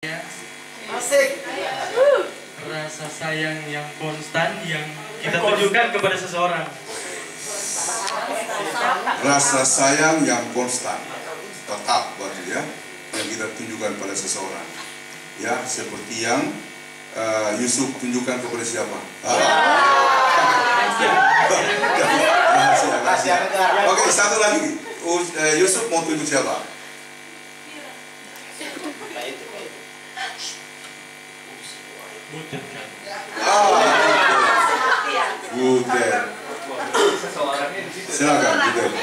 Ya, Asik. rasa sayang yang konstan yang kita tunjukkan kepada seseorang. Rasa sayang yang konstan, tetap berarti ya, yang kita tunjukkan pada seseorang. Ya, seperti yang Yusuf tunjukkan kepada siapa? Rahasia. Oke, satu lagi. Yusuf mau tunjuk siapa? Butet kan? Butet. Silakan, Butet.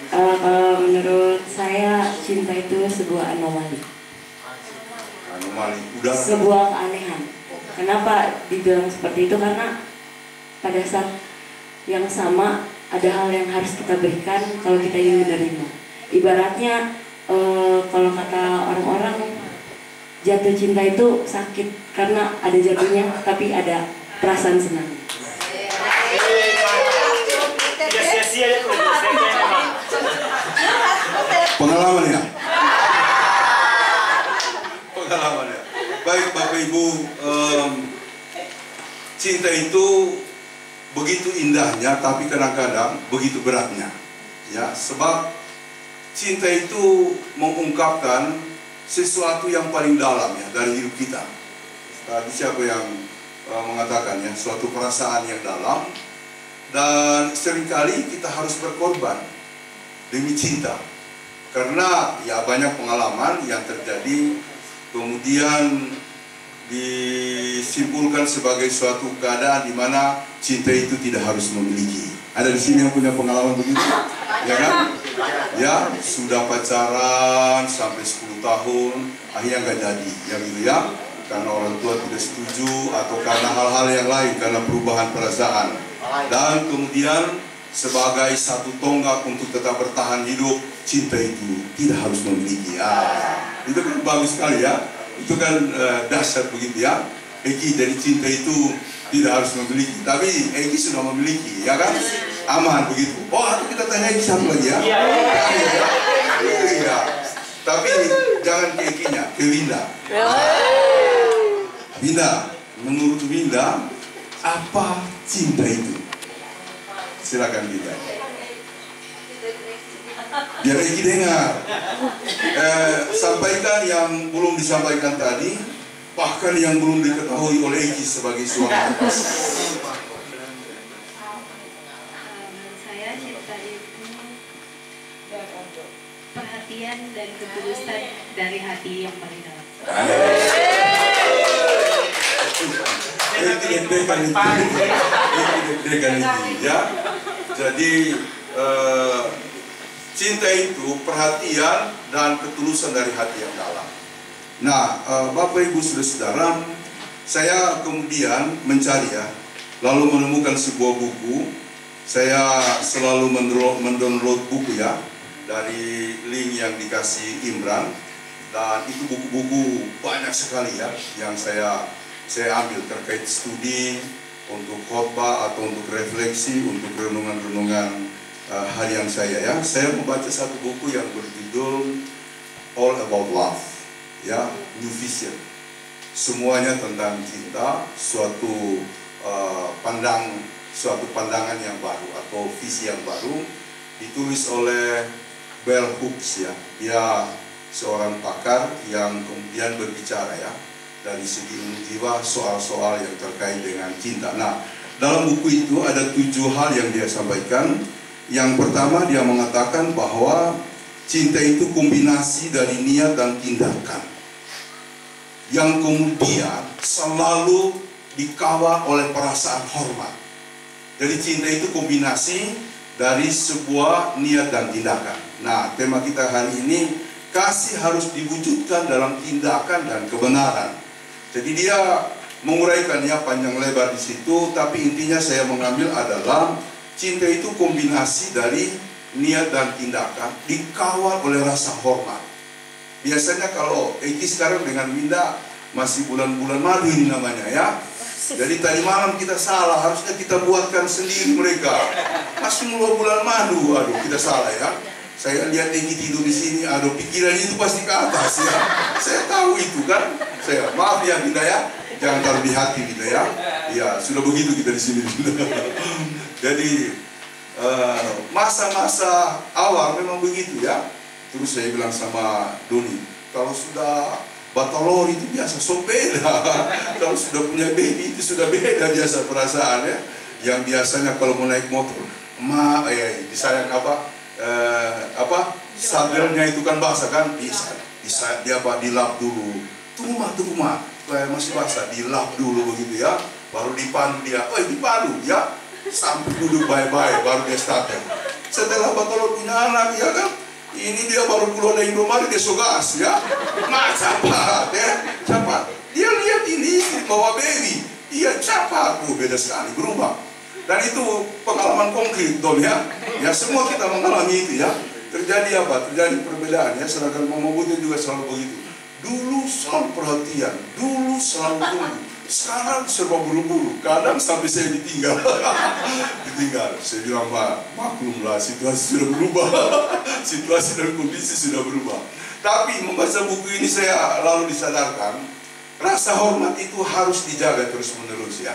Kalau menurut saya cinta itu sebuah anomali, Udah. sebuah keanehan. Kenapa dibilang seperti itu? Karena pada saat yang sama ada hal yang harus kita berikan kalau kita ingin menerima. Ibaratnya kalau kata orang-orang, jatuh cinta itu sakit karena ada jatuhnya tapi ada perasaan senang. Pengalaman ya? Pengalaman ya? Baik Bapak Ibu, cinta itu begitu indahnya tapi kadang-kadang begitu beratnya. Ya, sebab cinta itu mengungkapkan sesuatu yang paling dalam ya dari hidup kita. Tadi siapa yang mengatakan ya, suatu perasaan yang dalam, dan seringkali kita harus berkorban demi cinta. Karena ya banyak pengalaman yang terjadi kemudian disimpulkan sebagai suatu keadaan di mana cinta itu tidak harus memiliki. Ada di sini yang punya pengalaman begitu? Ya kan? Ya, sudah pacaran sampai 10 tahun, akhirnya nggak jadi, ya gitu ya. Karena orang tua tidak setuju atau karena hal-hal yang lain, karena perubahan perasaan. Dan kemudian sebagai satu tonggak untuk tetap bertahan hidup, cinta itu tidak harus memiliki. Itu kan bagus sekali ya. Itu kan dahsyat begitu ya. Eki, dari cinta itu tidak harus memiliki, tapi Eki sudah memiliki, ya kan? Aman begitu. Oh, atau kita tanya Eki satu lagi ya. Iya. Tapi jangan ke Ekinya, ke Winda. Winda, menurut Winda, apa cinta itu? Silakan Winda. Biar Eki dengar. Sampaikan yang belum disampaikan tadi, bahkan yang belum diketahui oleh Eki sebagai suami. Saya cinta itu perhatian dan ketulusan dari hati yang paling dalam. Ya. Jadi cinta itu perhatian dan ketulusan dari hati yang dalam. Nah, Bapak Ibu Saudara-saudara, saya kemudian mencari ya, lalu menemukan sebuah buku. Saya selalu mendownload buku ya dari link yang dikasih Imran, dan itu buku-buku banyak sekali ya yang saya ambil terkait studi, untuk khotbah atau untuk refleksi, untuk renungan-renungan harian saya ya. Saya membaca satu buku yang berjudul All About Love. Ya, New Vision, semuanya tentang cinta, suatu pandangan yang baru atau visi yang baru, ditulis oleh Bell Hooks ya. Dia seorang pakar yang kemudian berbicara ya dari segi ilmu jiwa soal-soal yang terkait dengan cinta. Nah, dalam buku itu ada 7 hal yang dia sampaikan. Yang pertama, dia mengatakan bahwa cinta itu kombinasi dari niat dan tindakan yang kemudian selalu dikawal oleh perasaan hormat. Jadi cinta itu kombinasi dari sebuah niat dan tindakan. Nah, tema kita hari ini, kasih harus diwujudkan dalam tindakan dan kebenaran. Jadi dia menguraikan ya panjang lebar di situ, tapi intinya saya mengambil adalah cinta itu kombinasi dari niat dan tindakan dikawal oleh rasa hormat. Biasanya kalau Eki sekarang dengan Winda masih bulan-bulan madu ini namanya ya. Jadi tadi malam kita salah, harusnya kita buatkan sendiri mereka. Masih mulai bulan madu, aduh kita salah ya. Saya lihat Eki tidur di sini, aduh pikiran itu pasti ke atas ya. Saya tahu itu kan. Saya maaf ya Binda ya, jangan taruh di hati Binda ya. Ya sudah begitu kita di sini Binda. Jadi masa-masa awal memang begitu ya. Terus saya bilang sama Doni, kalau sudah batolor itu biasa, so beda. Kalau sudah punya baby itu sudah beda biasa perasaannya. Yang biasanya kalau mau naik motor, disayang sadelnya itu kan basah kan, bisa dia dilap dulu. Tunggu mah, masih basah, dilap dulu begitu ya. Baru dipandu dia, dipadu ya. Sampai duduk baik-baik, baru dia starter. Setelah batolor punya anak ya kan, ini dia baru keluar dari Indomaret, dia sogas ya. Cepat ya, cepat. Dia lihat ini bawa baby, dia cepat, beda sekali, berubah. Dan itu pengalaman konkret Don ya. Ya semua kita mengalami itu ya. Terjadi apa? Terjadi perbedaan ya. Sedangkan Mama Butuh juga selalu begitu. Dulu selalu perhatian, dulu selalu tunggu. Sekarang serba buru-buru. Kadang sampai saya ditinggal. Ditinggal. Saya bilang Pak, maklumlah situasi sudah berubah. Situasi dan kondisi sudah berubah. Tapi membaca buku ini saya lalu disadarkan, rasa hormat itu harus dijaga terus-menerus ya.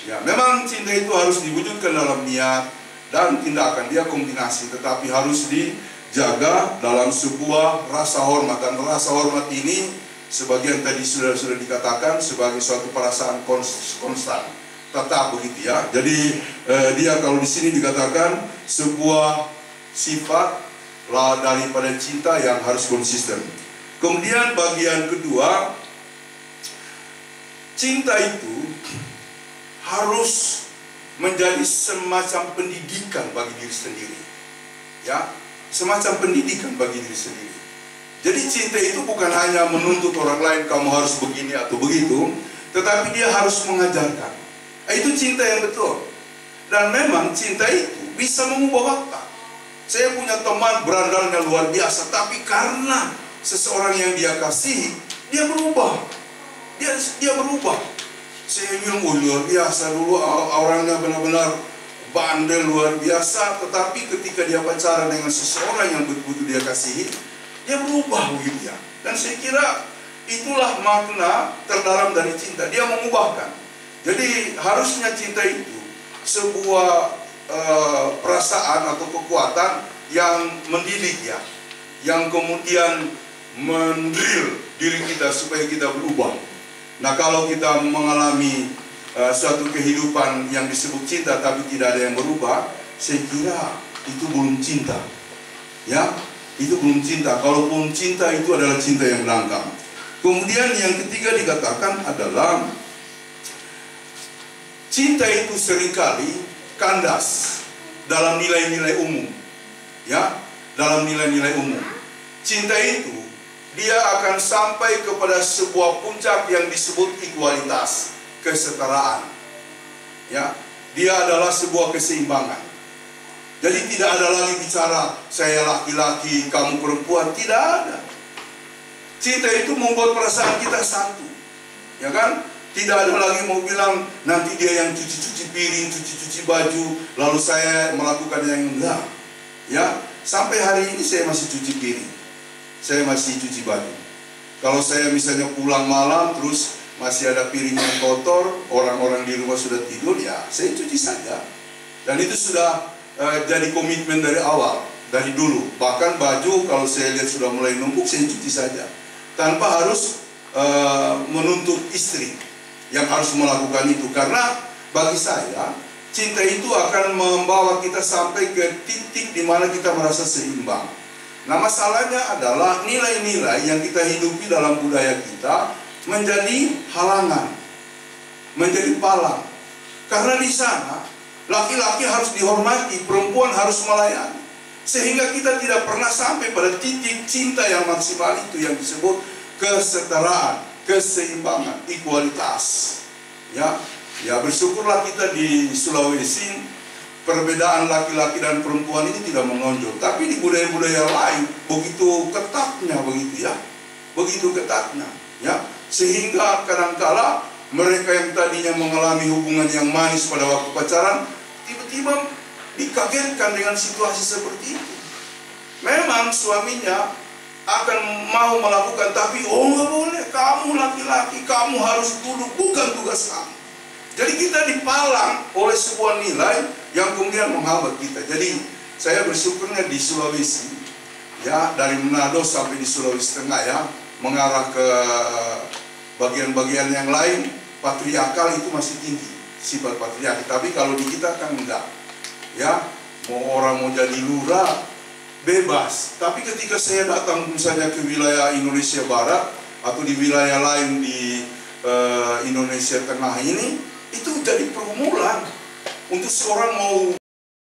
Ya, memang cinta itu harus diwujudkan dalam niat dan tindakan, dia kombinasi, tetapi harus dijaga dalam sebuah rasa hormat. Dan rasa hormat ini sebagian tadi sudah dikatakan sebagai suatu perasaan konstan, tetap begitu ya. Jadi dia kalau di sini dikatakan sebuah sifat lah daripada cinta yang harus konsisten. Kemudian bagian kedua, cinta itu harus menjadi semacam pendidikan bagi diri sendiri, ya, semacam pendidikan bagi diri sendiri. Jadi cinta itu bukan hanya menuntut orang lain kamu harus begini atau begitu, tetapi dia harus mengajarkan. Itu cinta yang betul. Dan memang cinta itu bisa mengubah watak. Saya punya teman berandalnya luar biasa, tapi karena seseorang yang dia kasihi, dia berubah. Dia berubah. Saya bilang, luar biasa dulu orangnya benar-benar bandel luar biasa, tetapi ketika dia pacaran dengan seseorang yang betul-betul dia kasihi, dia berubah begitu ya. Dan saya kira itulah makna terdalam dari cinta, dia mengubahkan. Jadi harusnya cinta itu sebuah perasaan atau kekuatan yang mendidik ya, yang kemudian mendrill diri kita supaya kita berubah. Nah kalau kita mengalami suatu kehidupan yang disebut cinta tapi tidak ada yang berubah, saya kira itu belum cinta. Ya, itu belum cinta. Kalaupun cinta itu adalah cinta yang belangkang. Kemudian yang ketiga dikatakan adalah cinta itu seringkali kandas dalam nilai-nilai umum. Ya, dalam nilai-nilai umum. Cinta itu dia akan sampai kepada sebuah puncak yang disebut ekualitas, kesetaraan. Ya, dia adalah sebuah keseimbangan. Jadi tidak ada lagi bicara saya laki-laki, kamu perempuan, tidak ada. Cinta itu membuat perasaan kita satu. Ya kan? Tidak ada lagi mau bilang nanti dia yang cuci-cuci piring, cuci-cuci baju, lalu saya melakukan yang enggak. Ya, sampai hari ini saya masih cuci piring. Saya masih cuci baju. Kalau saya misalnya pulang malam terus masih ada piring yang kotor, orang-orang di rumah sudah tidur, ya saya cuci saja. Dan itu sudah jadi komitmen dari awal, dari dulu. Bahkan baju kalau saya lihat sudah mulai numpuk, saya cuci saja. Tanpa harus menuntut istri yang harus melakukan itu. Karena bagi saya, cinta itu akan membawa kita sampai ke titik di mana kita merasa seimbang. Nah masalahnya adalah nilai-nilai yang kita hidupi dalam budaya kita menjadi halangan, menjadi palang. Karena di sana laki-laki harus dihormati, perempuan harus melayani. Sehingga kita tidak pernah sampai pada titik cinta yang maksimal itu yang disebut kesetaraan, keseimbangan, ekualitas. Ya bersyukurlah kita di Sulawesi perbedaan laki-laki dan perempuan ini tidak menonjol. Tapi di budaya-budaya lain begitu ketatnya begitu ya. Begitu ketatnya ya. Sehingga kadangkala mereka yang tadinya mengalami hubungan yang manis pada waktu pacaran tiba-tiba dikagetkan dengan situasi seperti itu. memang suaminya akan mau melakukan, tapi nggak boleh, kamu laki-laki, kamu harus duduk, bukan tugas kamu. Jadi kita dipalang oleh sebuah nilai yang kemudian menghambat kita. Jadi saya bersyukurnya di Sulawesi, ya, dari Manado sampai di Sulawesi Tengah, ya, mengarah ke bagian-bagian yang lain, patriarkal itu masih tinggi, sifat patriarki. Tapi kalau di kita kan enggak, ya, orang mau jadi lurah bebas. Tapi ketika saya datang misalnya ke wilayah Indonesia Barat atau di wilayah lain di Indonesia Tengah ini, itu jadi pergumulan untuk seorang mau